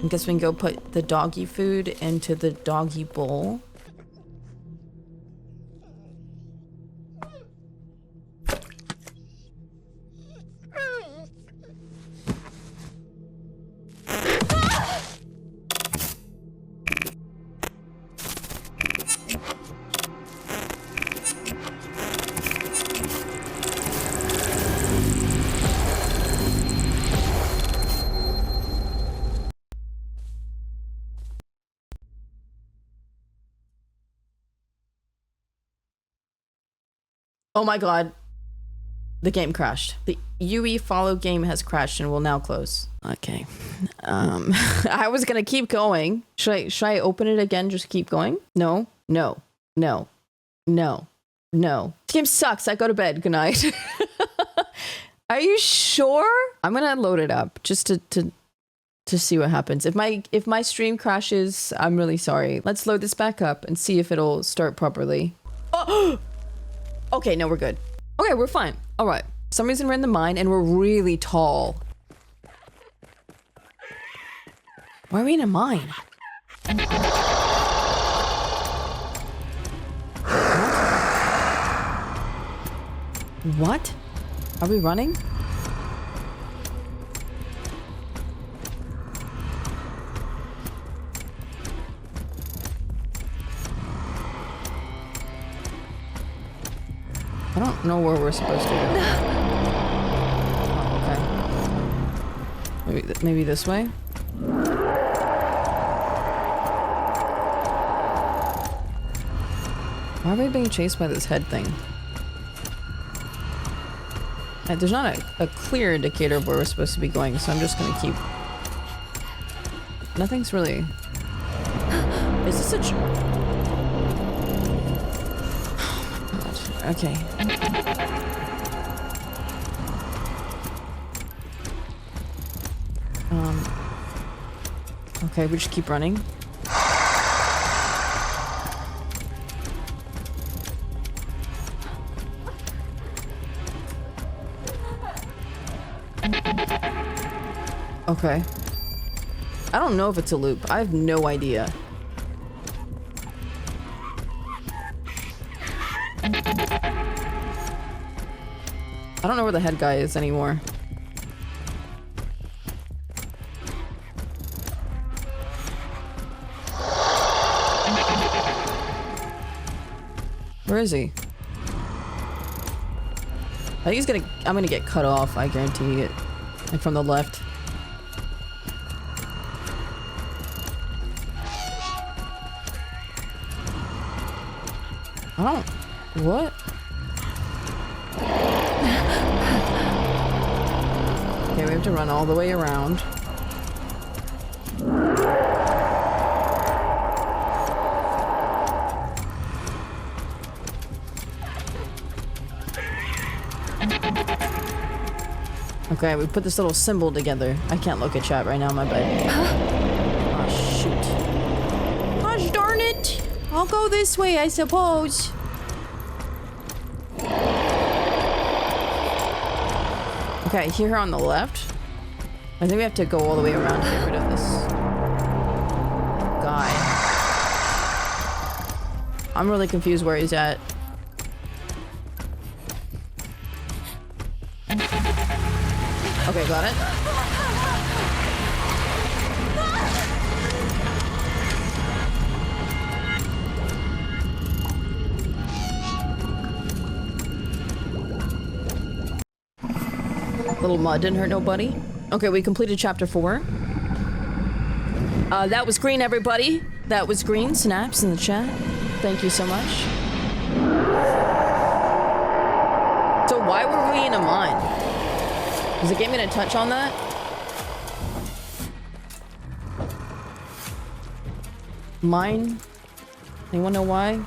I guess we can go put the doggy food into the doggy bowl. Oh my god. The game crashed. UE follow game has crashed and will now close. Okay. I was gonna keep going. Should I open it again? Just keep going? No. This game sucks. I go to bed. Good night. Are you sure? I'm gonna load it up just to see what happens. If my stream crashes, I'm really sorry. Let's load this back up and see if it'll start properly. Oh! Okay, no, we're good. Okay, we're fine. All right. For some reason we're in the mine and we're really tall. Why are we in a mine? What? Are we running? I don't know where we're supposed to go. Oh, okay. Maybe this way? Why are we being chased by this head thing? There's not a clear indicator of where we're supposed to be going, so I'm just gonna keep... Nothing's really... Is this a... Oh my god. Okay. Okay, we just keep running. Okay. I don't know if it's a loop. I have no idea. I don't know where the head guy is anymore. Where is he? I think I'm gonna get cut off, I guarantee it. Like from the left. I don't... What? Okay, we have to run all the way around. Okay, we put this little symbol together. I can't look at chat right now, my bad. Oh, shoot. Gosh darn it! I'll go this way, I suppose. Okay, here on the left. I think we have to go all the way around to get rid of this guy. I'm really confused where he's at. Okay, got it. Little mud didn't hurt nobody. Okay, we completed chapter 4. That was green, everybody. That was green. Snaps in the chat. Thank you so much. So why were we in a mine? Is the game gonna touch on that? Mine? Anyone know why?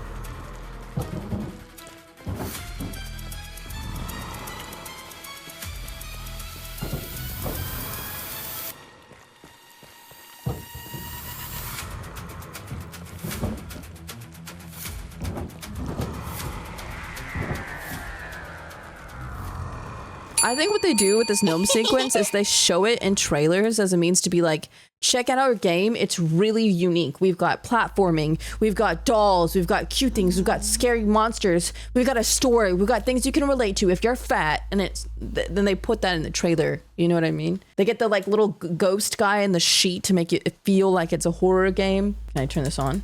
I think what they do with this gnome sequence is they show it in trailers as a means to be like, check out our game. It's really unique. We've got platforming. We've got dolls. We've got cute things. We've got scary monsters. We've got a story. We've got things you can relate to if you're fat. And it's then they put that in the trailer. You know what I mean? They get the like little ghost guy in the sheet to make it feel like it's a horror game. Can I turn this on?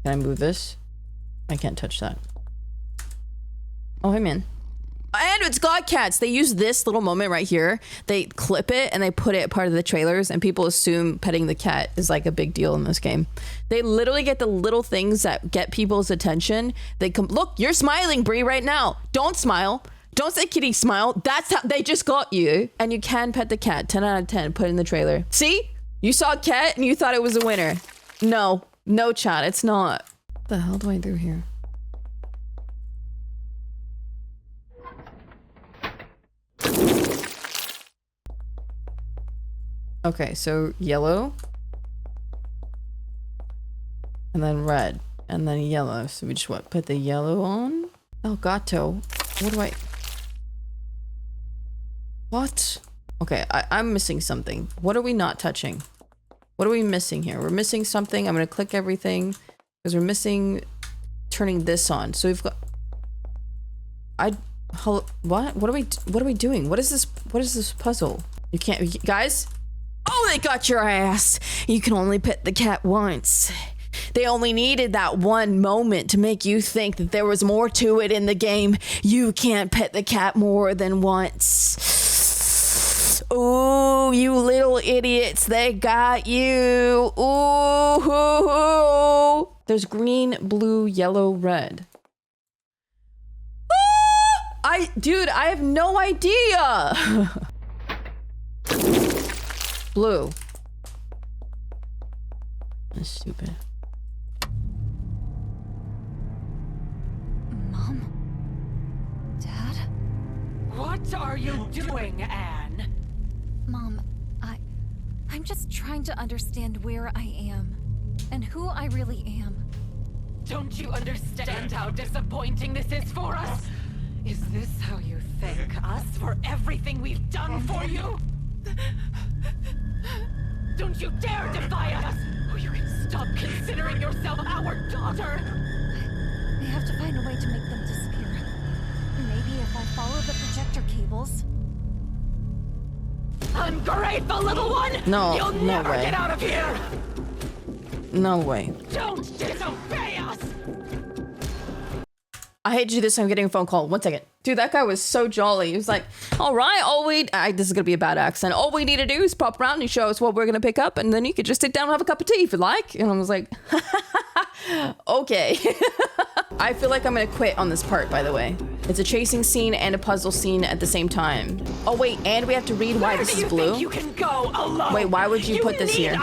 Can I move this? I can't touch that. Oh, hey, man. And it's God Cats. They use this little moment right here. They clip it and they put it part of the trailers, and people assume petting the cat is like a big deal in this game. They literally get the little things that get people's attention. They come, look, you're smiling, Bree, right now. Don't smile. Don't say kitty smile. That's how they just got you. And you can pet the cat. 10 out of 10. Put in the trailer. See? You saw a cat and you thought it was a winner. No. No, chat. It's not. What the hell do I do here? Okay, so yellow. And then red. And then yellow. So we just what? Put the yellow on? El gato. What do I... What? Okay, I'm missing something. What are we not touching? What are we missing here? We're missing something. I'm gonna click everything because we're missing turning this on. So we've got... What? What are we doing? What is this puzzle? You can't... Guys? Oh, they got your ass! You can only pet the cat once. They only needed that one moment to make you think that there was more to it in the game. You can't pet the cat more than once. Ooh, you little idiots, they got you. Ooh. There's green, blue, yellow, red. Dude, I have no idea. Blue. That's stupid. Mom? Dad? What are you doing, Anne? Mom, I'm just trying to understand where I am and who I really am. Don't you understand how disappointing this is for us? Is this how you thank us for everything we've done for you? Don't you dare defy us, or you can stop considering yourself our daughter! I have to find a way to make them disappear. Maybe if I follow the projector cables. Ungrateful little one! No, You'll no never way. get out of here! No way. Don't disobey us! I hate to do this. I'm getting a phone call. 1 second. Dude, that guy was so jolly. He was like, all right, this is going to be a bad accent. All we need to do is pop around and show us what we're going to pick up. And then you could just sit down and have a cup of tea if you like. And I was like, okay. I feel like I'm going to quit on this part, by the way. It's a chasing scene and a puzzle scene at the same time. Oh, wait. And we have to read why this is blue. You can go alone. Wait, why would you put this here?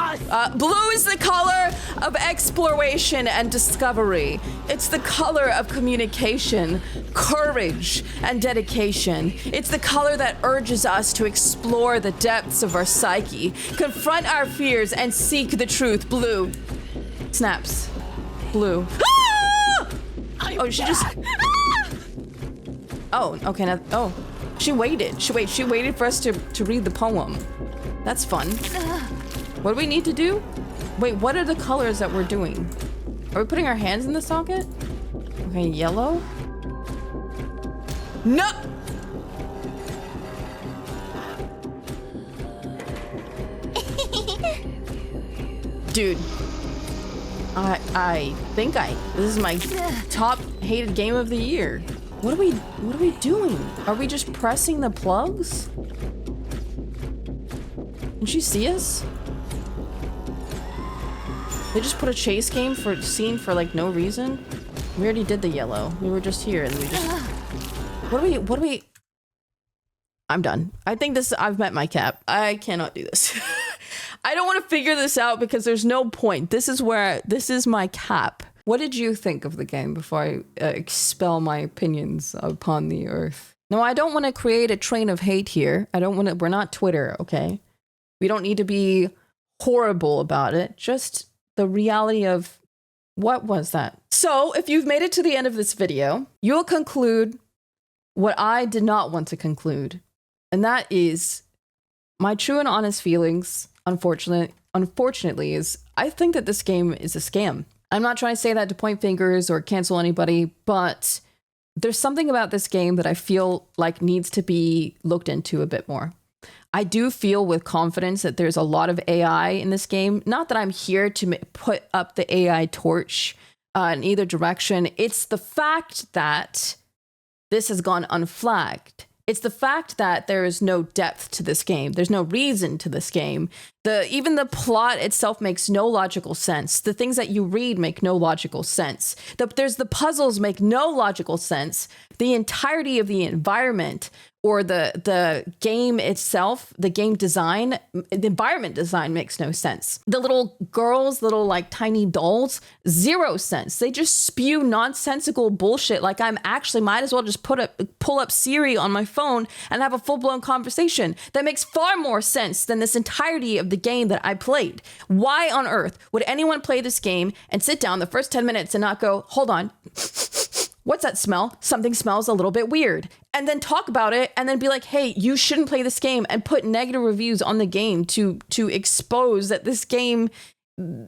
Blue is the color of exploration and discovery. It's the color of communication, courage, and dedication. It's the color that urges us to explore the depths of our psyche, confront our fears, and seek the truth. Blue. Snaps. Blue. Ah! Oh, she just... Oh, okay, now... Oh. She waited. She waited for us to read the poem. That's fun. What do we need to do? Wait, what are the colors that we're doing? Are we putting our hands in the socket? Okay, yellow. No! Dude. I think this is my top hated game of the year. What are we doing? Are we just pressing the plugs? Can she see us? They just put a chase game scene for like no reason. We already did the yellow. We were just here and we just... What do we... I'm done. I think I've met my cap. I cannot do this. I don't want to figure this out because there's no point. This is my cap. What did you think of the game before I expel my opinions upon the earth? No, I don't want to create a train of hate here. We're not Twitter, okay? We don't need to be horrible about it. Just the reality of what was that? So if you've made it to the end of this video, you'll conclude what I did not want to conclude. And that is my true and honest feelings, unfortunately, is I think that this game is a scam. I'm not trying to say that to point fingers or cancel anybody, but there's something about this game that I feel like needs to be looked into a bit more. I do feel with confidence that there's a lot of AI in this game. Not that I'm here to put up the AI torch in either direction. It's the fact that this has gone unflagged. It's the fact that there is no depth to this game. There's no reason to this game. Even the plot itself makes no logical sense. The things that you read make no logical sense. The puzzles make no logical sense. The entirety of the environment or the game itself, the game design, the environment design makes no sense. The little girls, little like tiny dolls, zero sense. They just spew nonsensical bullshit. Like I'm actually might as well just pull up Siri on my phone and have a full-blown conversation. That makes far more sense than this entirety of the game that I played. Why on earth would anyone play this game and sit down the first 10 minutes and not go, hold on, what's that smell? Something smells a little bit weird. And then talk about it and then be like, hey, you shouldn't play this game, and put negative reviews on the game to expose that this game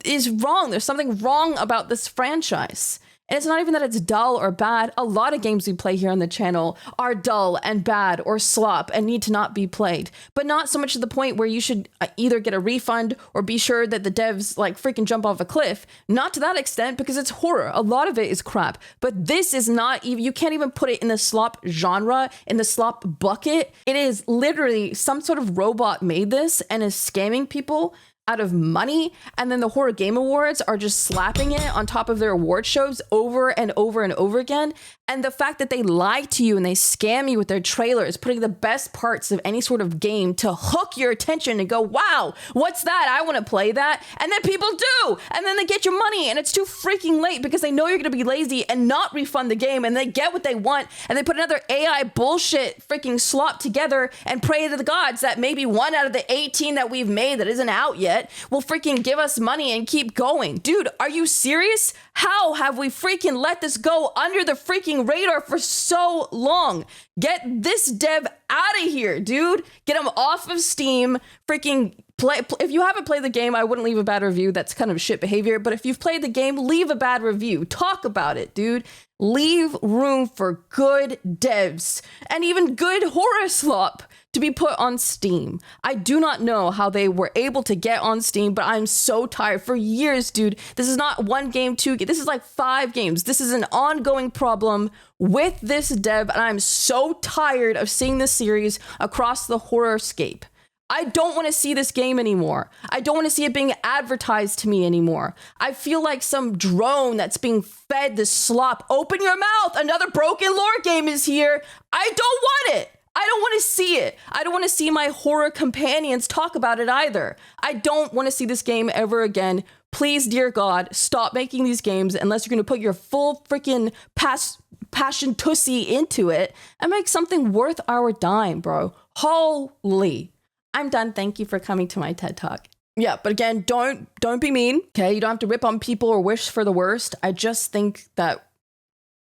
is wrong. There's something wrong about this franchise. And it's not even that it's dull or bad. A lot of games we play here on the channel are dull and bad or slop and need to not be played. But not so much to the point where you should either get a refund or be sure that the devs like freaking jump off a cliff. Not to that extent, because it's horror. A lot of it is crap. But this is not even, you can't even put it in the slop genre, in the slop bucket. It is literally some sort of robot made this and is scamming people out of money, and then the Horror Game Awards are just slapping it on top of their award shows over and over and over again. And the fact that they lie to you and they scam you with their trailers, putting the best parts of any sort of game to hook your attention and go, wow, what's that? I want to play that. And then people do. And then they get your money and it's too freaking late because they know you're going to be lazy and not refund the game, and they get what they want and they put another AI bullshit freaking slop together and pray to the gods that maybe one out of the 18 that we've made that isn't out yet will freaking give us money and keep going. Dude, are you serious? How have we freaking let this go under the freaking radar for so long? Get this dev out of here, dude. Get him off of Steam. Freaking play. If you haven't played the game, I wouldn't leave a bad review. That's kind of shit behavior. But if you've played the game, leave a bad review. Talk about it, dude. Leave room for good devs and even good horror slop to be put on Steam. I do not know how they were able to get on Steam, but I'm so tired. For years, dude, this is not one game, two games. This is like 5 games. This is an ongoing problem with this dev, and I'm so tired of seeing this series across the horrorscape. I don't want to see this game anymore. I don't want to see it being advertised to me anymore. I feel like some drone that's being fed this slop. Open your mouth. Another BrokenLore game is here. I don't want it. I don't want to see it. I don't want to see my horror companions talk about it either. I don't want to see this game ever again. Please, dear God, stop making these games unless you're going to put your full freaking passion tussie into it and make something worth our dime, bro. Holy. I'm done. Thank you for coming to my TED Talk. Yeah, but again, don't be mean, okay? You don't have to rip on people or wish for the worst. I just think that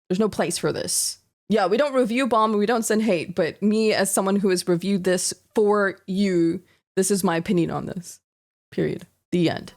there's no place for this. Yeah, we don't review bomb and we don't send hate, but me as someone who has reviewed this for you, this is my opinion on this. Period. The end.